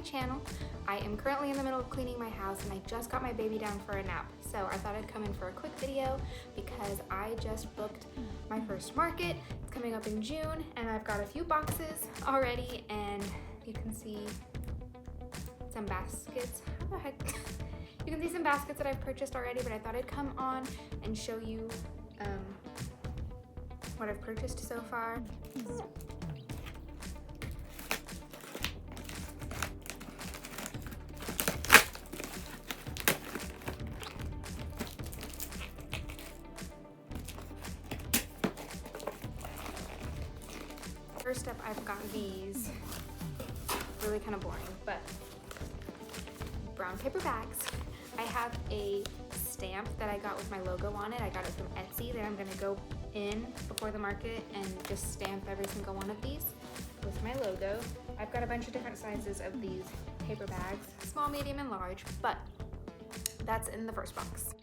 channel. I am currently in the middle of cleaning my house and I just got my baby down for a nap. So I thought I'd come in for a quick video because I just booked my first market. It's coming up in June and I've got a few boxes already, and you can see some baskets. How the heck? You can see some baskets that I've purchased already, but I thought I'd come on and show you what I've purchased so far. First up, I've got these, really kind of boring, but brown paper bags. I have a stamp that I got with my logo on it. I got it from Etsy that I'm gonna go in before the market and just stamp every single one of these with my logo. I've got a bunch of different sizes of these paper bags, small, medium, and large, but that's in the first box.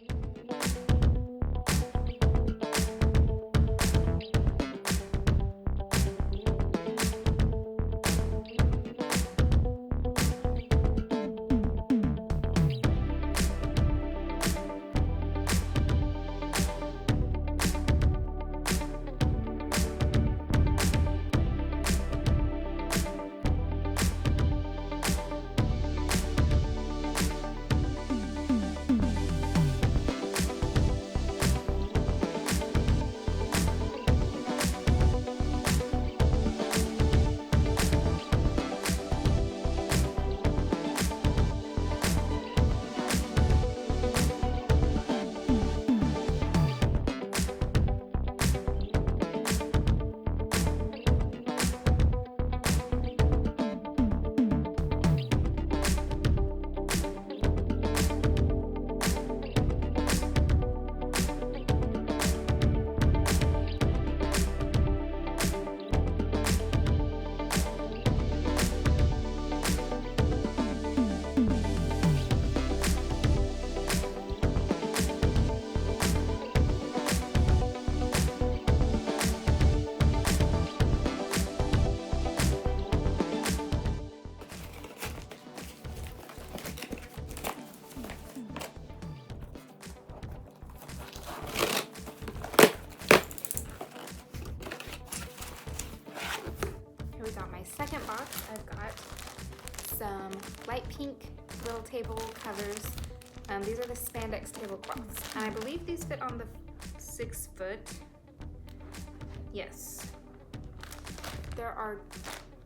Second box, I've got some light pink little table covers. These are the spandex tablecloths, and I believe these fit on the 6 foot. Yes. There are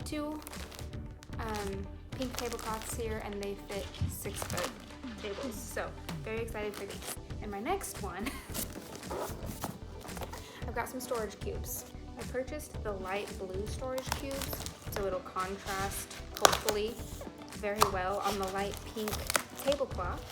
2 pink tablecloths here, and they fit 6 foot tables. So very excited for these. And my next one, I've got some storage cubes. I purchased the light blue storage cubes. So it'll contrast, hopefully, very well on the light pink tablecloth.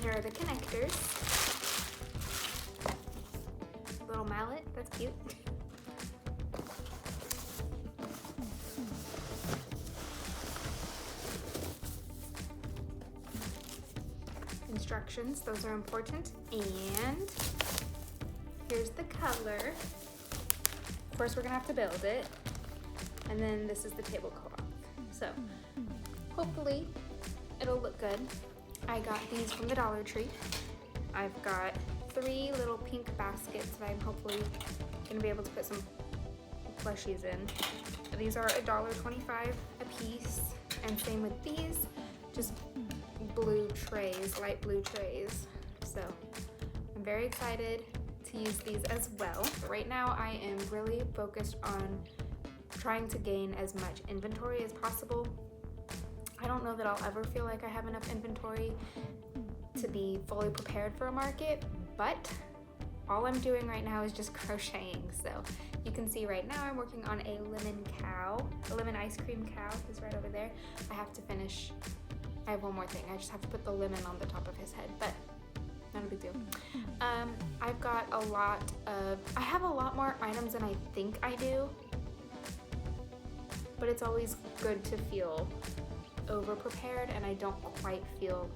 Here are the connectors. Little mallet, that's cute. Instructions, those are important, and here's the color. Of course, we're gonna have to build it, and then this is the tablecloth. So hopefully it'll look good. I got these from the Dollar Tree. I've got 3 little pink baskets that I'm hopefully gonna be able to put some plushies in. These are $1.25 a piece, and same with these, just blue trays, light blue trays. So I'm very excited to use these as well. Right now I am really focused on trying to gain as much inventory as possible. I don't know that I'll ever feel like I have enough inventory to be fully prepared for a market, but all I'm doing right now is just crocheting. So you can see right now I'm working on a lemon cow, a lemon ice cream cow who's right over there. I have to finish. I have one more thing. I just have to put the lemon on the top of his head, but not a big deal. I've got I have a lot more items than I think I do, but it's always good to feel over-prepared, and I don't quite feel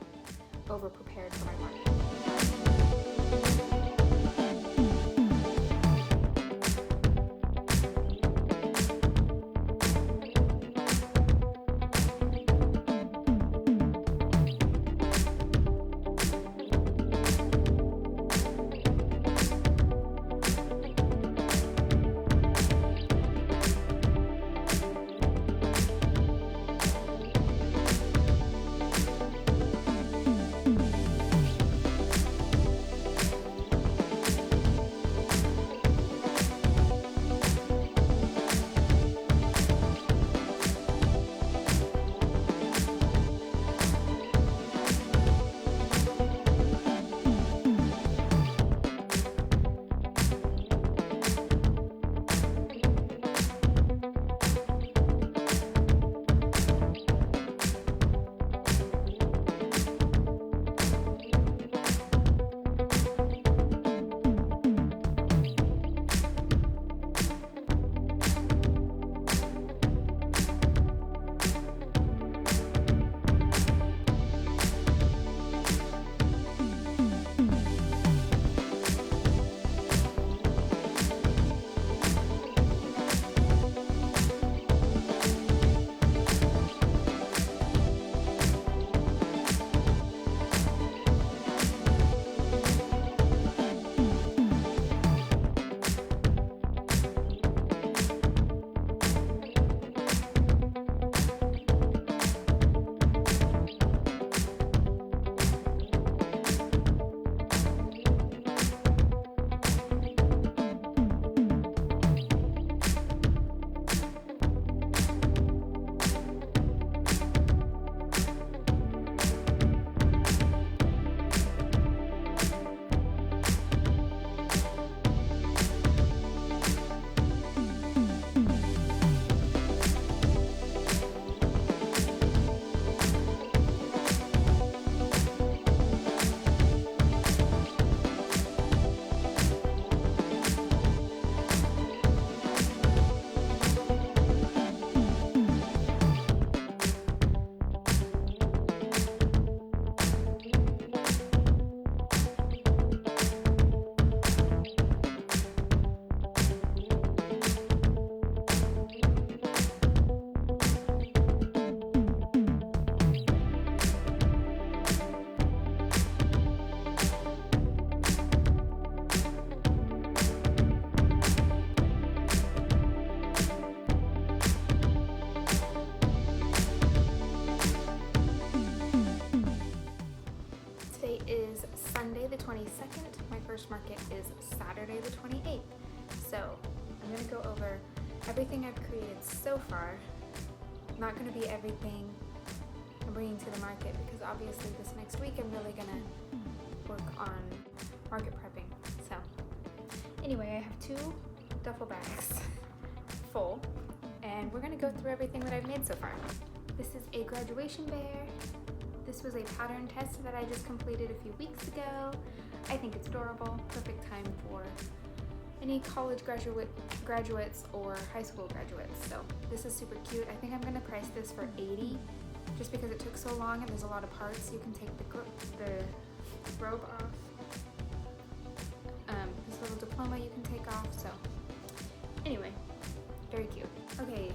over-prepared for my market. Sunday the 22nd. My first market is Saturday the 28th. So I'm going to go over everything I've created so far. Not going to be everything I'm bringing to the market because obviously this next week I'm really going to work on market prepping. So anyway, I have 2 duffel bags full and we're going to go through everything that I've made so far. This is a graduation bear. This was a pattern test that I just completed a few weeks ago. I think it's adorable, perfect time for any college graduates or high school graduates. So this is super cute. I think I'm gonna price this for $80 just because it took so long and there's a lot of parts. You can take the robe off. This little diploma you can take off. So anyway, very cute. Okay,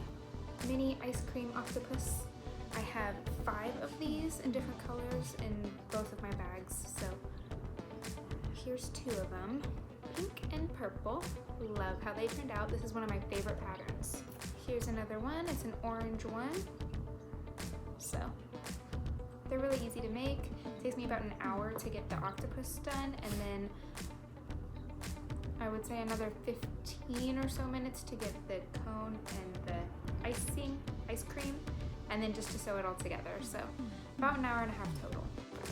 mini ice cream octopus. I have 5 of these in different colors in both of my bags. So here's 2 of them, pink and purple. Love how they turned out. This is one of my favorite patterns. Here's another one, it's an orange one. So they're really easy to make. It takes me about an hour to get the octopus done, and then I would say another 15 or so minutes to get the cone and the ice cream, and then just to sew it all together. So about an hour and a half total.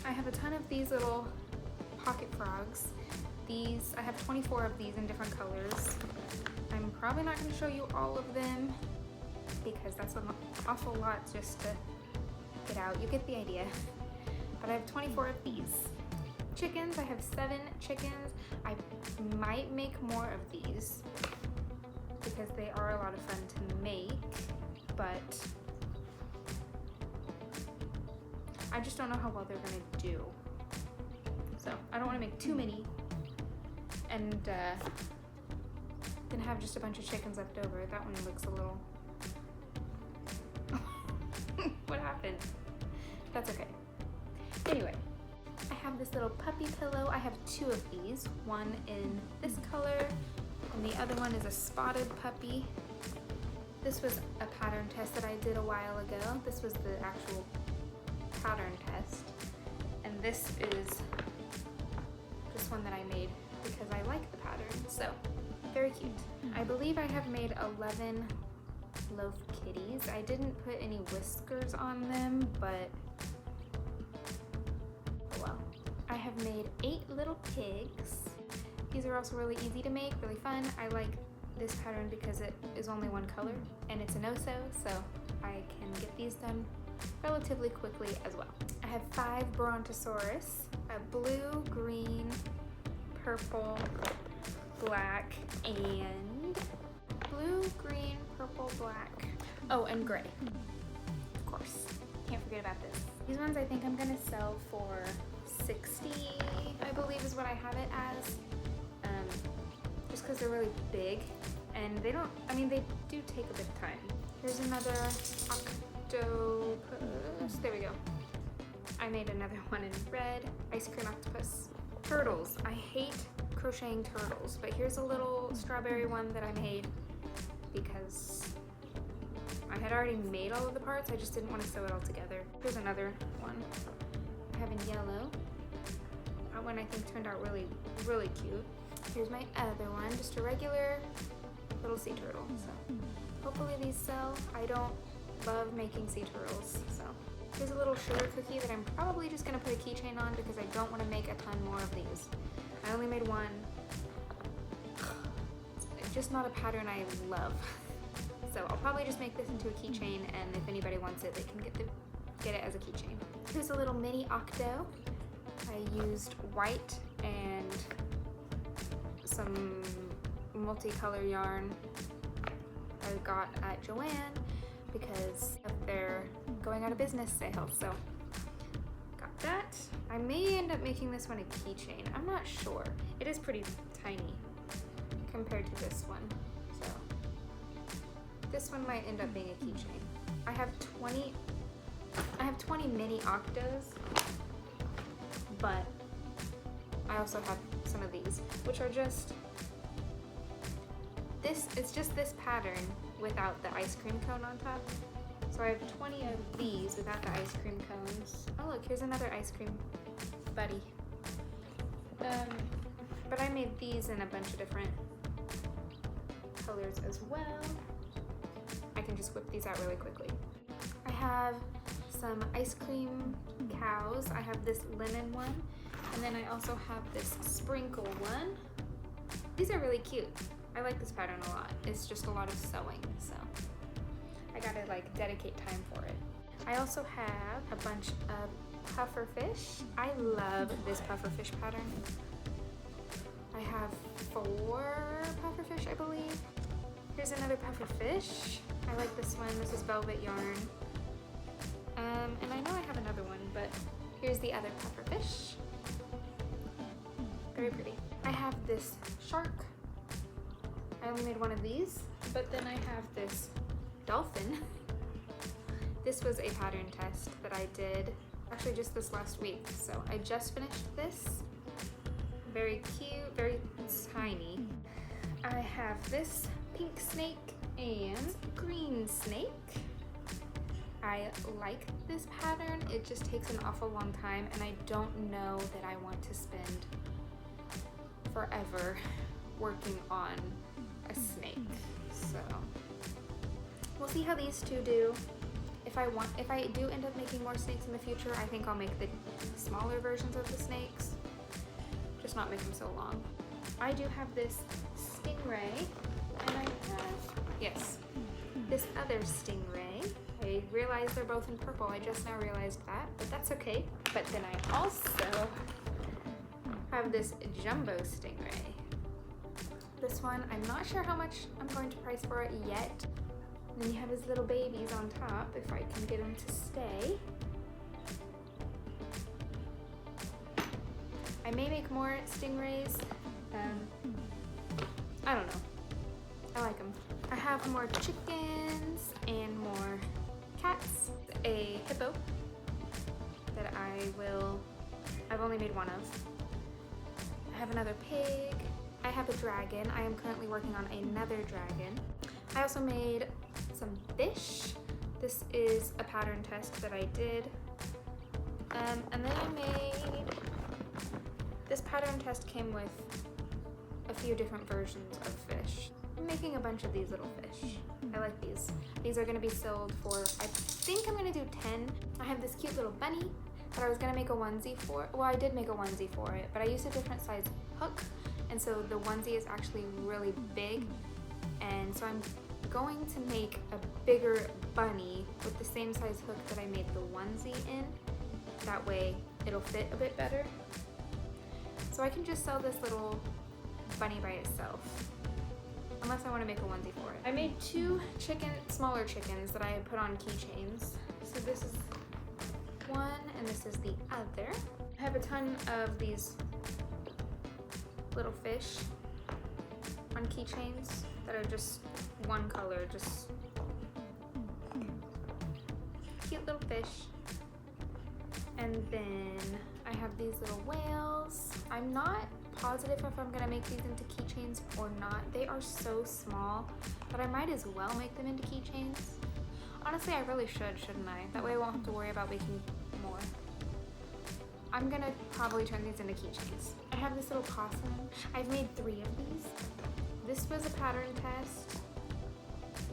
I have a ton of these little pocket frogs. I have 24 of these in different colors. I'm probably not going to show you all of them because that's an awful lot just to get out. You get the idea. But I have 24 of these. Chickens, I have 7 chickens. I might make more of these because they are a lot of fun to make, but I just don't know how well they're gonna do. So I don't wanna make too many and gonna have just a bunch of chickens left over. That one looks a little... What happened? That's okay. Anyway, I have this little puppy pillow. I have two of these. One in this color, and the other one is a spotted puppy. This was a pattern test that I did a while ago. This was the actual pattern test. And this is this one that I made because I like the pattern. So, very cute. I believe I have made 11 loaf kitties. I didn't put any whiskers on them, but oh well. I have made 8 little pigs. These are also really easy to make, really fun. I like this pattern because it is only one color and it's a no-sew, so I can get these done relatively quickly as well. I have 5 Brontosaurus, a blue, green, purple, black, and blue, green, purple, black. Oh, and gray. Of course. Can't forget about this. These ones I think I'm gonna sell for $60, I believe is what I have it as. Just because they're really big and they don't, I mean, they do take a bit of time. Here's another octopus. There we go. I made another one in red. Ice cream octopus. Turtles. I hate crocheting turtles, but here's a little strawberry one that I made because I had already made all of the parts. I just didn't want to sew it all together. Here's another one I have in yellow. That one I think turned out really, really cute. Here's my other one, just a regular little sea turtle. So hopefully these sell. I don't love making sea turtles, so. Here's a little sugar cookie that I'm probably just gonna put a keychain on because I don't want to make a ton more of these. I only made one. It's just not a pattern I love. So I'll probably just make this into a keychain, and if anybody wants it, they can get it as a keychain. Here's a little mini octo. I used white and some multicolor yarn I got at Joann because of their going out of business sale. So got that. I may end up making this one a keychain. I'm not sure. It is pretty tiny compared to this one. So this one might end up being a keychain. I have 20 mini octos, but I also have some of these, which are just this. It's just this pattern without the ice cream cone on top. So I have 20 of these without the ice cream cones. Oh look, here's another ice cream buddy. But I made these in a bunch of different colors as well. I can just whip these out really quickly. I have some ice cream cows. I have this linen one, and then I also have this sprinkle one. These are really cute. I like this pattern a lot. It's just a lot of sewing, so I gotta like dedicate time for it. I also have a bunch of puffer fish. I love this puffer fish pattern. I have 4 puffer fish, I believe. Here's another puffer fish. I like this one. This is velvet yarn. And I know I have another one, but here's the other puffer fish. Very pretty. I have this shark. I only made one of these, but then I have this dolphin. This was a pattern test that I did actually just this last week, so I just finished this. Very cute, very tiny. I have this pink snake and green snake. I like this pattern. It just takes an awful long time, and I don't know that I want to spend forever working on a snake. So we'll see how these two do. If I do end up making more snakes in the future, I think I'll make the smaller versions of the snakes, just not make them so long. I do have this stingray, and I have, yes, this other stingray. I realized they're both in purple. I just now realized that, but that's okay. But then I also have this jumbo stingray. This one, I'm not sure how much I'm going to price for it yet. And then you have his little babies on top, if I can get them to stay. I may make more stingrays I don't know. I like them. I have more chickens and more cats. A hippo that I've only made one of. I have another pig. I have a dragon. I am currently working on another dragon. I also made some fish. This is a pattern test that I did. And then I made, this pattern test came with a few different versions of fish. I'm making a bunch of these little fish. I like these. These are gonna be sold for, I think I'm gonna do 10. I have this cute little bunny that I was gonna make a onesie for. Well, I did make a onesie for it, but I used a different size hook. And so the onesie is actually really big. And so I'm going to make a bigger bunny with the same size hook that I made the onesie in. That way it'll fit a bit better. So I can just sell this little bunny by itself, unless I want to make a onesie for it. I made two smaller chickens that I had put on keychains. So this is one and this is the other. I have a ton of these little fish on keychains that are just one color, just cute little fish. And then I have these little whales. I'm not positive if I'm gonna make these into keychains or not. They are so small, but I might as well make them into keychains. Honestly, I really shouldn't I? That way I won't have to worry about making more. I'm gonna probably turn these into keychains. I have this little possum. I've made 3 of these. This was a pattern test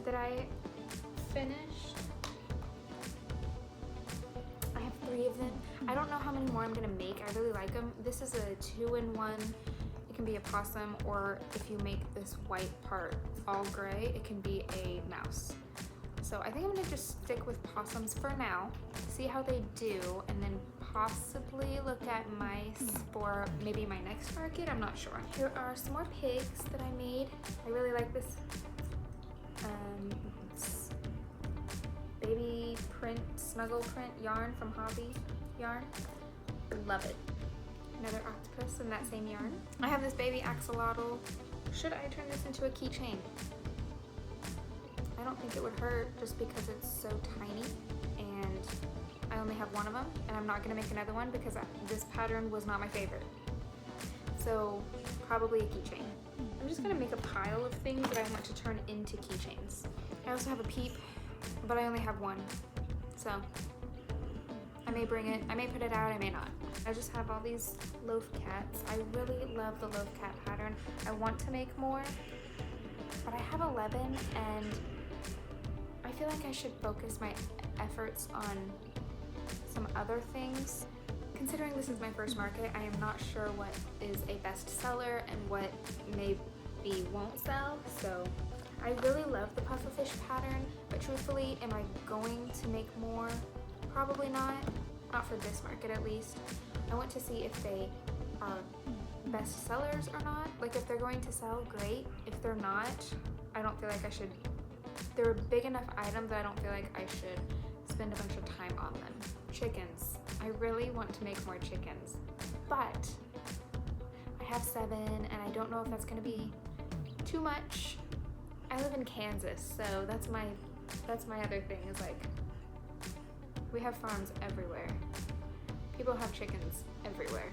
that I finished. I have 3 of them. I don't know how many more I'm gonna make. I really like them. This is a 2-in-1. It can be a possum, or if you make this white part all gray, it can be a mouse. So I think I'm gonna just stick with possums for now, see how they do, and then possibly look at mice for maybe my next market. I'm not sure. Here are some more pigs that I made. I really like this baby print, snuggle print yarn from Hobby Yarn. Love it. Another octopus in that same yarn. I have this baby axolotl. Should I turn this into a keychain? I don't think it would hurt just because it's so tiny and I only have one of them, and I'm not gonna make another one because this pattern was not my favorite. So probably a keychain. I'm just gonna make a pile of things that I want to turn into keychains. I also have a peep, but I only have one. So I may bring it, I may put it out, I may not. I just have all these loaf cats. I really love the loaf cat pattern. I want to make more, but I have 11 and I feel like I should focus my efforts on some other things. Considering this is my first market, I am not sure what is a bestseller and what maybe won't sell. So I really love the pufferfish pattern, but truthfully, am I going to make more? Probably not for this market at least. I want to see if they are bestsellers or not. Like if they're going to sell, great. If they're not, I don't feel like I should. They're big enough items that I don't feel like I should spend a bunch of time on them. Chickens. I really want to make more chickens, but I have 7 and I don't know if that's gonna be too much. I live in Kansas, so that's my other thing is like, we have farms everywhere. People have chickens everywhere.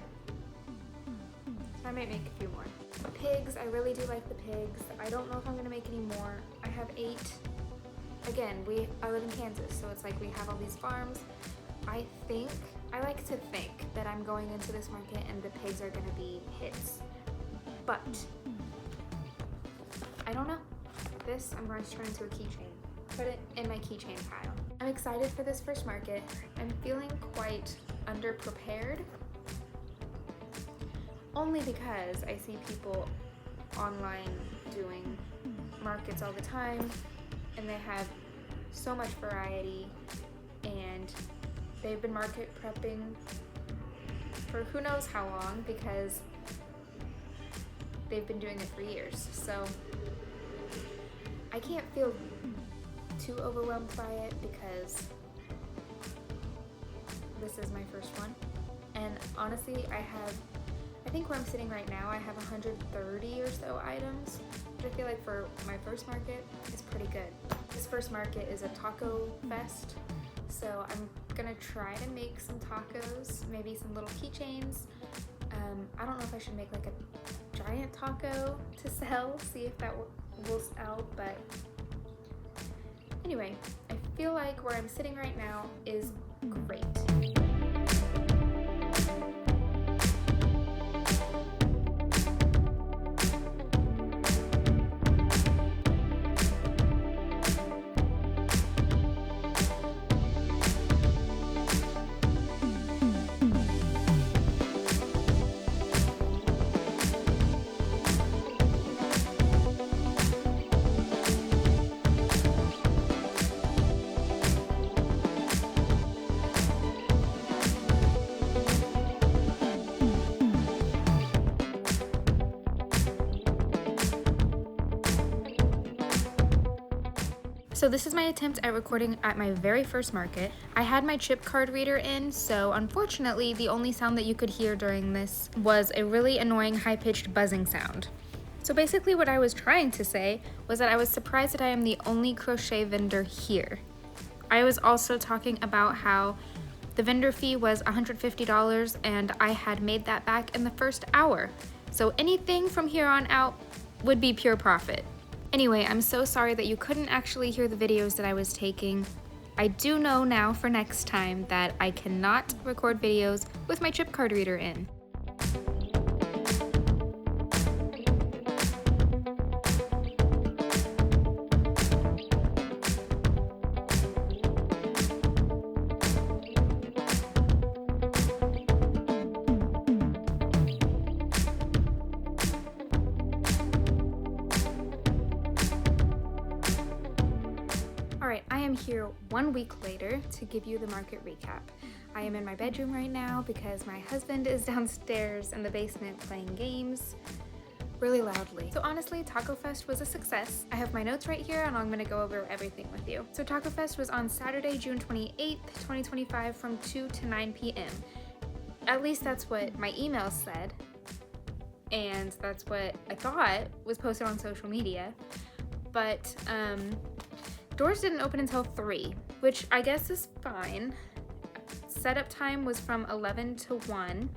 So I might make a few more. Pigs, I really do like the pigs. I don't know if I'm gonna make any more. I have 8. Again, I live in Kansas, so it's like we have all these farms. I like to think that I'm going into this market and the pigs are gonna be hits. But I don't know. This I'm going to turn into a keychain. Put it in my keychain pile. I'm excited for this first market. I'm feeling quite underprepared. Only because I see people online doing markets all the time and they have so much variety and they've been market prepping for who knows how long because they've been doing it for years. So I can't feel too overwhelmed by it because this is my first one. And honestly, I think where I'm sitting right now, I have 130 or so items, which I feel like for my first market is pretty good. This first market is a TacoFest, so I'm gonna try to make some tacos, maybe some little keychains. I don't know if I should make like a giant taco to sell, see if that will sell, but anyway, I feel like where I'm sitting right now is great. So this is my attempt at recording at my very first market. I had my chip card reader in, so unfortunately the only sound that you could hear during this was a really annoying high-pitched buzzing sound. So basically what I was trying to say was that I was surprised that I am the only crochet vendor here. I was also talking about how the vendor fee was $150 and I had made that back in the first hour. So anything from here on out would be pure profit. Anyway, I'm so sorry that you couldn't actually hear the videos that I was taking. I do know now for next time that I cannot record videos with my chip card reader in. Alright, I am here 1 week later to give you the market recap. I am in my bedroom right now because my husband is downstairs in the basement playing games really loudly. So honestly, TacoFest was a success. I have my notes right here and I'm going to go over everything with you. So TacoFest was on Saturday, June 28th, 2025 from 2 to 9 p.m. At least that's what my email said, and that's what I thought was posted on social media. But doors didn't open until 3, which I guess is fine. Setup time was from 11 to 1,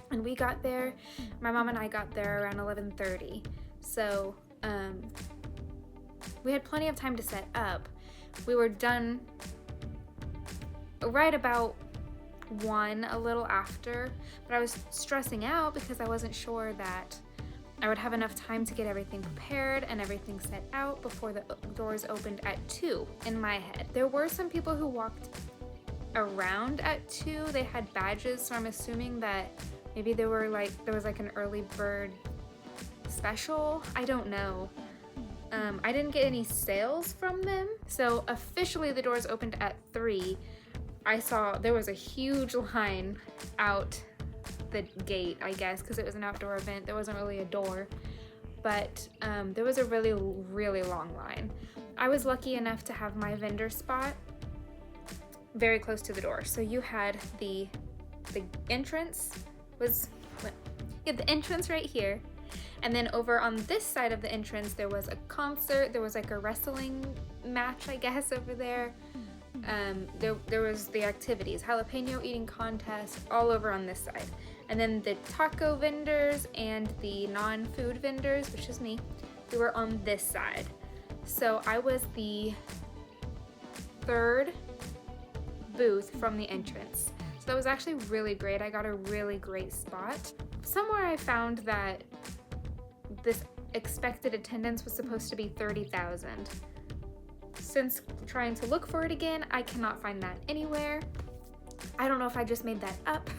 and we got there, my mom and I got there around 11:30. So we had plenty of time to set up. We were done right about 1, a little after, but I was stressing out because I wasn't sure that I would have enough time to get everything prepared and everything set out before the doors opened at 2 in my head. There were some people who walked around at 2. They had badges, so I'm assuming that maybe there was like an early bird special. I don't know. I didn't get any sales from them. So officially the doors opened at 3. I saw there was a huge line out the gate, I guess, because it was an outdoor event. There wasn't really a door, but there was a really long line. I was lucky enough to have my vendor spot very close to the door. So you had the entrance was, you had the entrance right here, and then over on this side of the entrance there was a concert. There was like a wrestling match, I guess, over there. There was the activities, jalapeno eating contest, all over on this side. And then the taco vendors and the non-food vendors, which is me, we were on this side. So I was the 3rd booth from the entrance. So that was actually really great. I got a really great spot. Somewhere I found that this expected attendance was supposed to be 30,000. Since trying to look for it again, I cannot find that anywhere. I don't know if I just made that up,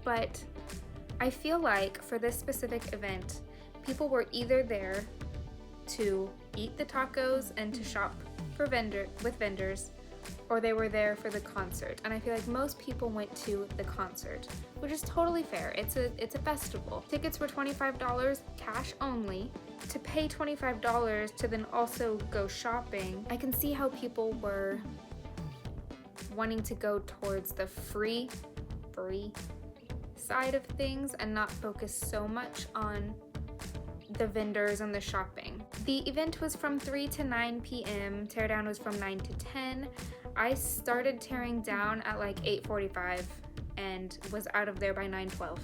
but I feel like for this specific event, people were either there to eat the tacos and to shop with vendors, or they were there for the concert. And I feel like most people went to the concert, which is totally fair. It's a festival. Tickets were $25 cash only. To pay $25 to then also go shopping, I can see how people were wanting to go towards the free side of things and not focus so much on the vendors and the shopping. The event was from 3 to 9 p.m. Teardown was from 9 to 10. I started tearing down at like 8:45 and was out of there by 9:12.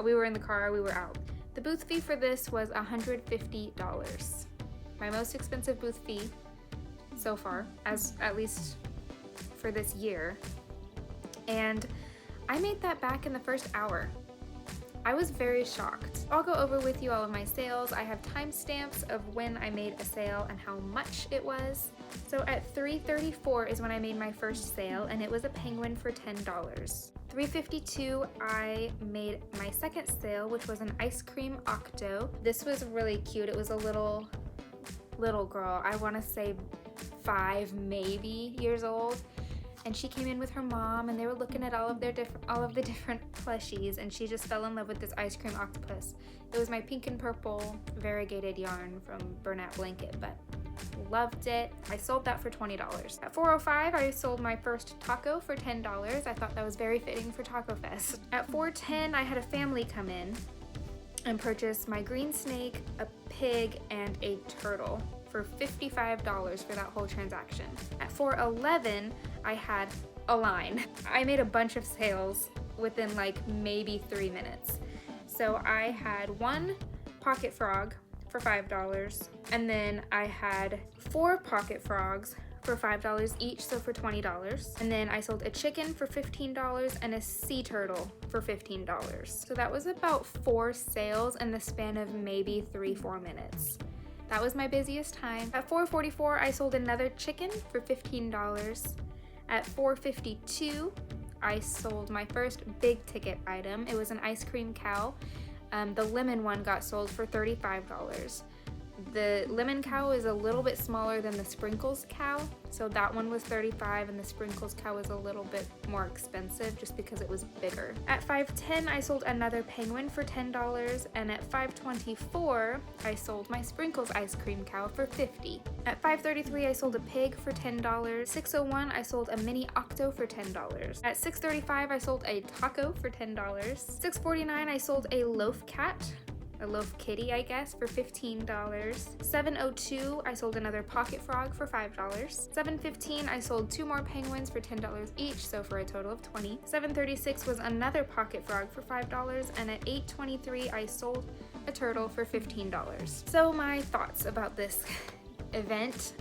We were in the car, we were out. The booth fee for this was $150. My most expensive booth fee so far, at least for this year. And I made that back in the first hour. I was very shocked. I'll go over with you all of my sales. I have timestamps of when I made a sale and how much it was. So at 3:34 is when I made my first sale, and it was a penguin for $10. 3:52 I made my second sale, which was an ice cream octo. This was really cute. It was a little girl. I want to say 5 maybe years old. And she came in with her mom, and they were looking at all of the different plushies, and she just fell in love with this ice cream octopus. It was my pink and purple variegated yarn from Bernat Blanket, but loved it. I sold that for $20. At 4:05 I sold my first taco for $10. I thought that was very fitting for TacoFest. At 4:10 I had a family come in and purchase my green snake, a pig, and a turtle for $55 for that whole transaction. At 4:11 I had a line. I made a bunch of sales within like maybe 3 minutes. So I had one pocket frog for $5, and then I had 4 pocket frogs for $5 each, so for $20. And then I sold a chicken for $15 and a sea turtle for $15. So that was about 4 sales in the span of maybe 3-4 minutes. That was my busiest time. At 4:44 I sold another chicken for $15. At 4:52 I sold my first big ticket item. It was an ice cream cow. The lemon one got sold for $35. The lemon cow is a little bit smaller than the sprinkles cow, so that one was $35, and the sprinkles cow was a little bit more expensive just because it was bigger. At 5:10 I sold another penguin for $10, and at 5:24 I sold my sprinkles ice cream cow for $50. At 5:33 I sold a pig for $10. 6:01 I sold a mini octo for $10. At 6:35 I sold a taco for $10. 6:49 I sold a loaf cat, a loaf kitty, I guess, for $15. 7:02 I sold another pocket frog for $5. 7:15 I sold 2 more penguins for $10 each, so for a total of $20. 7:36 was another pocket frog for $5, and at 8:23 I sold a turtle for $15. So my thoughts about this event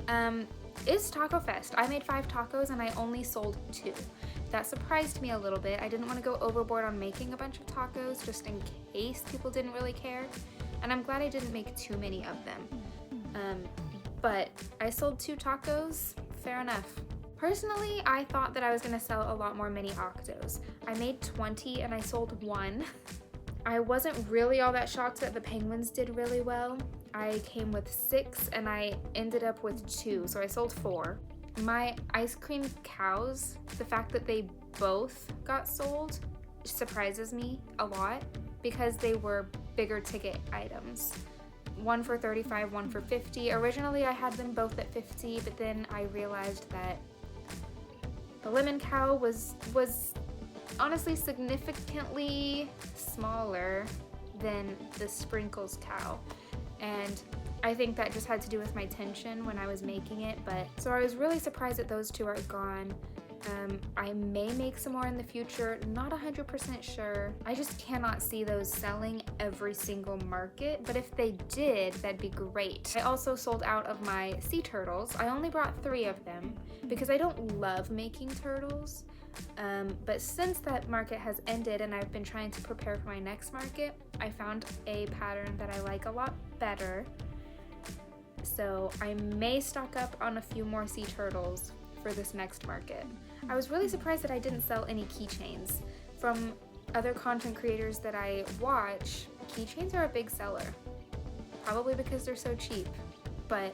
is TacoFest. I made 5 tacos and I only sold 2. That surprised me a little bit. I didn't want to go overboard on making a bunch of tacos just in case people didn't really care. And I'm glad I didn't make too many of them. But I sold 2 tacos, fair enough. Personally, I thought that I was going to sell a lot more mini octos. I made 20 and I sold 1. I wasn't really all that shocked that the penguins did really well. I came with 6 and I ended up with 2, so I sold 4. My ice cream cows, the fact that they both got sold surprises me a lot because they were bigger ticket items. One for $35, one for $50. Originally I had them both at $50, but then I realized that the lemon cow was honestly significantly smaller than the sprinkles cow, and I think that just had to do with my tension when I was making it, but so I was really surprised that those 2 are gone. I may make some more in the future, not 100% sure. I just cannot see those selling every single market, but if they did, that'd be great. I also sold out of my sea turtles. I only brought 3 of them because I don't love making turtles, but since that market has ended and I've been trying to prepare for my next market, I found a pattern that I like a lot better. So I may stock up on a few more sea turtles for this next market. I was really surprised that I didn't sell any keychains. From other content creators that I watch, keychains are a big seller, probably because they're so cheap, but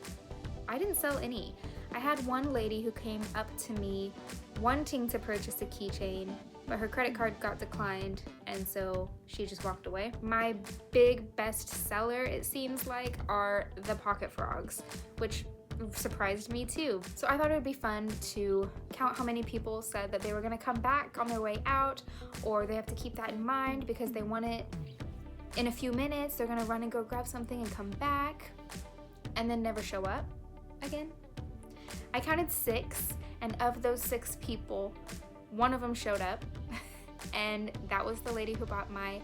I didn't sell any. I had one lady who came up to me wanting to purchase a keychain, but her credit card got declined, and so she just walked away. My big best seller, it seems like, are the pocket frogs, which surprised me too. So I thought it would be fun to count how many people said that they were gonna come back on their way out, or they have to keep that in mind because they want it in a few minutes. They're gonna run and go grab something and come back and then never show up again. I counted 6, and of those 6 people, one of them showed up, and that was the lady who bought my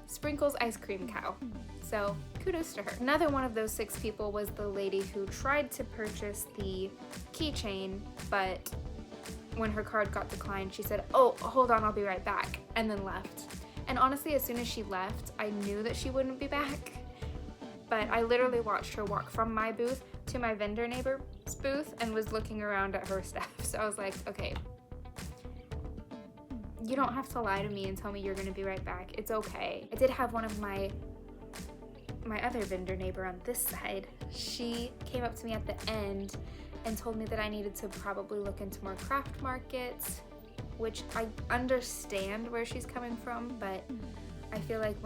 Sprinkles ice cream cow. So kudos to her. Another one of those 6 people was the lady who tried to purchase the keychain, but when her card got declined, she said, "Oh, hold on, I'll be right back," and then left. And honestly, as soon as she left, I knew that she wouldn't be back. But I literally watched her walk from my booth to my vendor neighbor's booth and was looking around at her stuff. So I was like, okay, you don't have to lie to me and tell me you're gonna be right back. It's okay. I did have one of my other vendor neighbor on this side. She came up to me at the end and told me that I needed to probably look into more craft markets, which I understand where she's coming from, but I feel like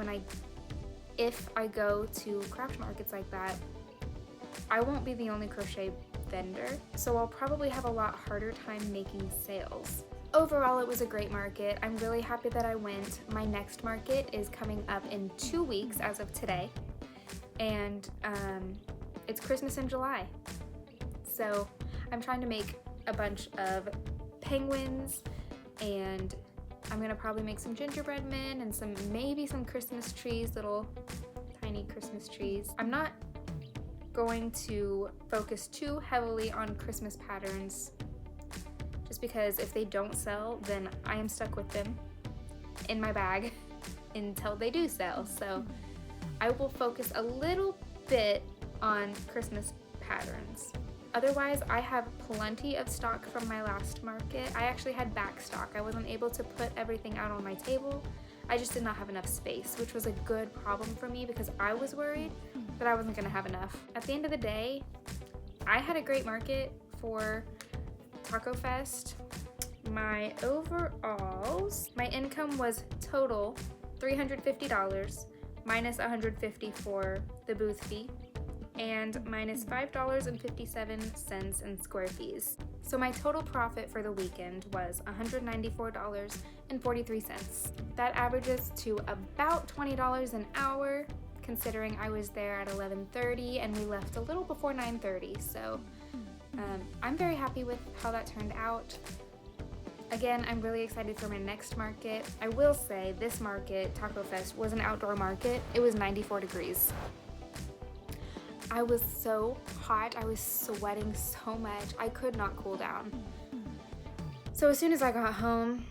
if I go to craft markets like that, I won't be the only crochet vendor, so I'll probably have a lot harder time making sales. Overall, it was a great market. I'm really happy that I went. My next market is coming up in 2 weeks as of today, and it's Christmas in July. So I'm trying to make a bunch of penguins, and I'm gonna probably make some gingerbread men and maybe some Christmas trees, little tiny Christmas trees. I'm not going to focus too heavily on Christmas patterns, just because if they don't sell, then I am stuck with them in my bag until they do sell. So I will focus a little bit on Christmas patterns. Otherwise, I have plenty of stock from my last market. I actually had back stock. I wasn't able to put everything out on my table. I just did not have enough space, which was a good problem for me because I was worried that I wasn't gonna have enough. At the end of the day, I had a great market for TacoFest. My overalls, my income was total $350 minus $150 for the booth fee, and minus $5.57 in square fees. So my total profit for the weekend was $194.43. That averages to about $20 an hour, considering I was there at 11:30 and we left a little before 9:30. So I'm very happy with how that turned out. Again, I'm really excited for my next market. I will say this market, TacoFest, was an outdoor market. It was 94 degrees. I was so hot, I was sweating so much, I could not cool down. So as soon as I got home,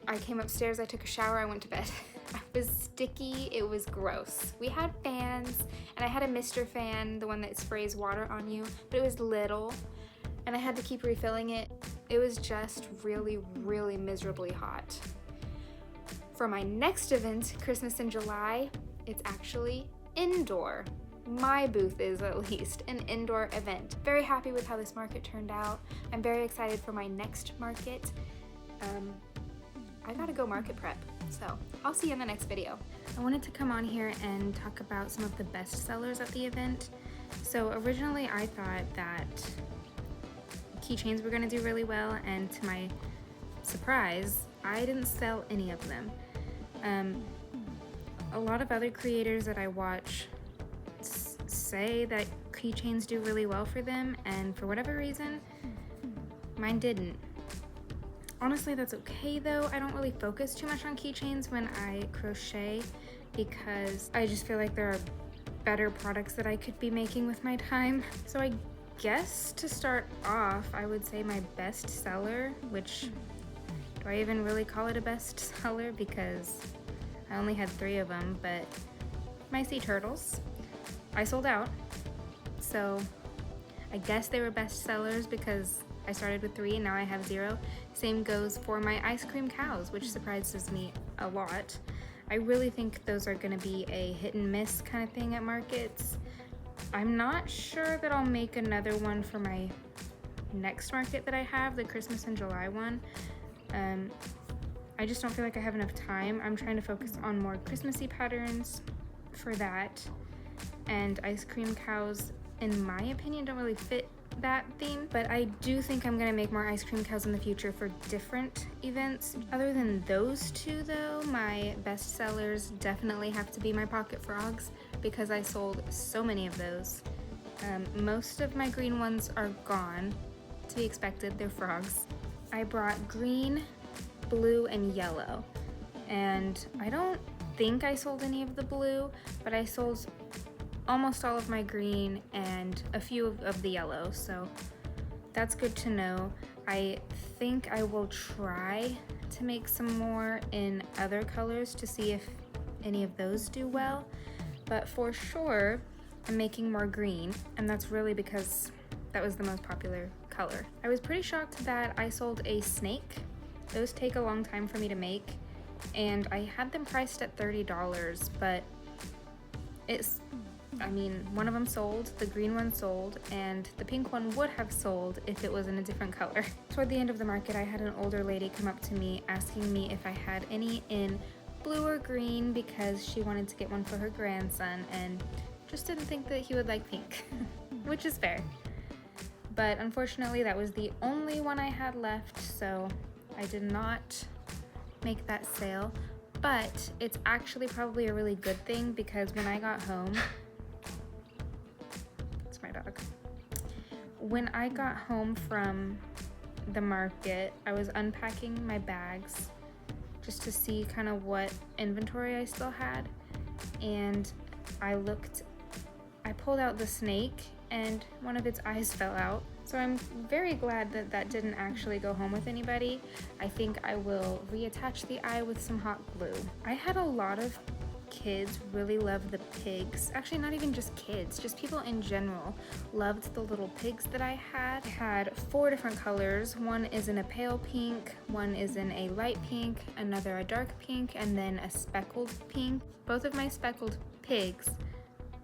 I came upstairs, I took a shower, I went to bed. I was sticky, it was gross. We had fans, and I had a mister fan, the one that sprays water on you, but it was little, and I had to keep refilling it. It was just really, really miserably hot. For my next event, Christmas in July, it's actually indoor. My booth is at least an indoor event. Very happy with how this market turned out. I'm very excited for my next market. I gotta go market prep, so I'll see you in the next video. I wanted to come on here and talk about some of the best sellers at the event. So originally I thought that keychains were gonna do really well, and to my surprise, I didn't sell any of them. A lot of other creators that I watch say that keychains do really well for them, and for whatever reason, mine didn't. Honestly, that's okay though. I don't really focus too much on keychains when I crochet because I just feel like there are better products that I could be making with my time. So I guess to start off, I would say my best seller, which, do I even really call it a best seller because I only had 3 of them, but my sea turtles. I sold out, so I guess they were best sellers because I started with 3 and now I have 0. Same goes for my ice cream cows, which surprises me a lot. I really think those are going to be a hit and miss kind of thing at markets. I'm not sure that I'll make another one for my next market that I have, the Christmas in July one. I just don't feel like I have enough time. I'm trying to focus on more Christmassy patterns for that. And ice cream cows, in my opinion, don't really fit that theme, but I do think I'm gonna make more ice cream cows in the future for different events. Other than those two though, my best sellers definitely have to be my pocket frogs because I sold so many of those. Most of my green ones are gone. To be expected, they're frogs. I brought green, blue, and yellow, and I don't think I sold any of the blue, but I sold almost all of my green and a few of the yellow, so that's good to know. I think I will try to make some more in other colors to see if any of those do well, but for sure I'm making more green, and that's really because that was the most popular color. I was pretty shocked that I sold a snake. Those take a long time for me to make, and I had them priced at $30, but one of them sold, the green one sold, and the pink one would have sold if it was in a different color. Toward the end of the market, I had an older lady come up to me asking me if I had any in blue or green because she wanted to get one for her grandson and just didn't think that he would like pink, which is fair. But unfortunately, that was the only one I had left, so I did not make that sale. But it's actually probably a really good thing because when I got home, it's my dog. When I got home from the market, I was unpacking my bags just to see kind of what inventory I still had, and I pulled out the snake and one of its eyes fell out. So I'm very glad that that didn't actually go home with anybody. I think I will reattach the eye with some hot glue. I had a lot of kids really love the pigs. Actually, not even just kids, just people in general loved the little pigs that I had. I had 4 different colors. One is in a pale pink, one is in a light pink, another a dark pink, and then a speckled pink. Both of my speckled pigs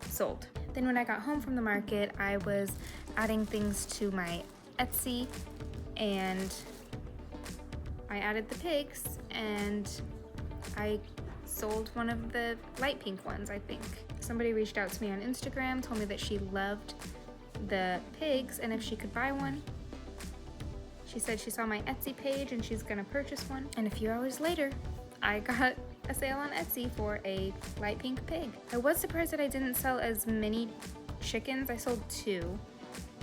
sold. Then when I got home from the market, I was adding things to my Etsy, and I added the pigs, and I sold one of the light pink ones, I think. Somebody reached out to me on Instagram, told me that she loved the pigs and if she could buy one. She said she saw my Etsy page and she's gonna purchase one. And a few hours later, I got a sale on Etsy for a light pink pig. I was surprised that I didn't sell as many chickens. I sold 2.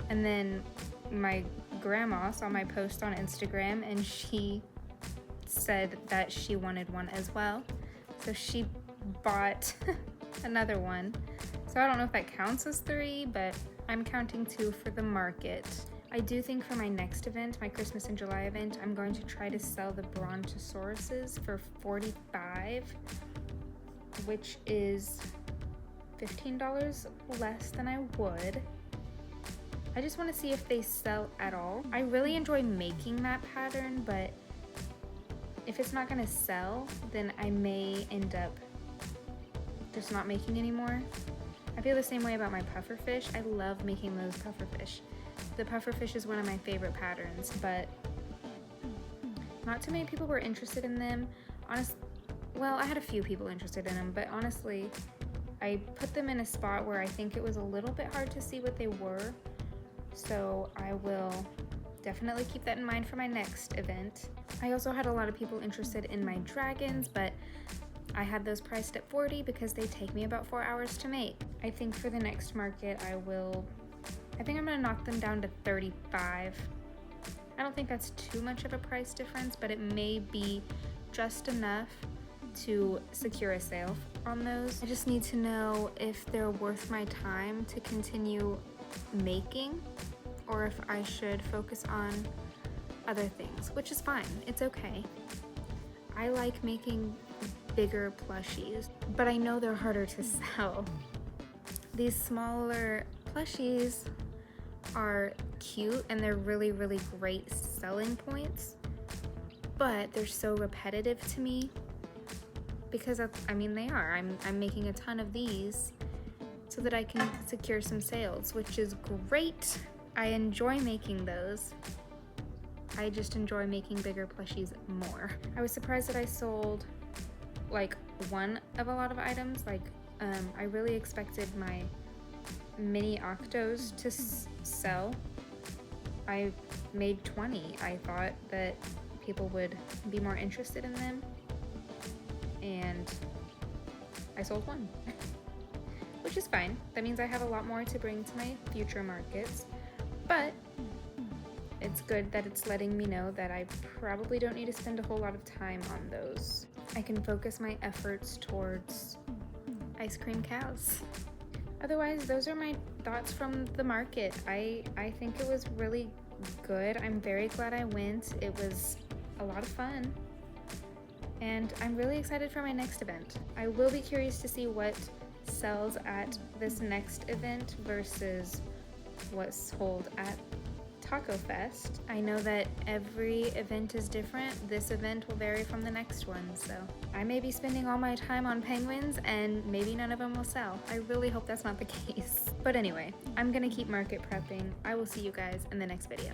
And then my grandma saw my post on Instagram and she said that she wanted one as well. So she bought another one. So I don't know if that counts as 3, but I'm counting 2 for the market. I do think for my next event, my Christmas in July event, I'm going to try to sell the brontosauruses for $45, which is $15 less than I would. I just want to see if they sell at all. I really enjoy making that pattern, but if it's not gonna sell, then I may end up just not making anymore. I feel the same way about my pufferfish. I love making those pufferfish. The pufferfish is one of my favorite patterns, but not too many people were interested in them. Well, I had a few people interested in them, but honestly, I put them in a spot where I think it was a little bit hard to see what they were. So I will definitely keep that in mind for my next event. I also had a lot of people interested in my dragons, but I had those priced at $40 because they take me about 4 hours to make. I think for the next market, I think I'm gonna knock them down to $35. I don't think that's too much of a price difference, but it may be just enough to secure a sale on those. I just need to know if they're worth my time to continue making, or if I should focus on other things, which is fine. It's okay. I like making bigger plushies, but I know they're harder to sell. These smaller plushies are cute and they're really, really great selling points, but they're so repetitive to me because they are. I'm making a ton of these so that I can secure some sales, which is great. I enjoy making those. I just enjoy making bigger plushies more. I was surprised that I sold like one of a lot of items. I really expected my mini octos to sell. I made 20. I thought that people would be more interested in them, and I sold one, which is fine. That means I have a lot more to bring to my future markets, but it's good that it's letting me know that I probably don't need to spend a whole lot of time on those. I can focus my efforts towards ice cream cows. Otherwise, those are my thoughts from the market. I think it was really good. I'm very glad I went. It was a lot of fun. And I'm really excited for my next event. I will be curious to see what sells at this next event versus what's sold at TacoFest. I know that every event is different. This event will vary from the next one, so I may be spending all my time on penguins and maybe none of them will sell. I really hope that's not the case. But anyway, I'm gonna keep market prepping. I will see you guys in the next video.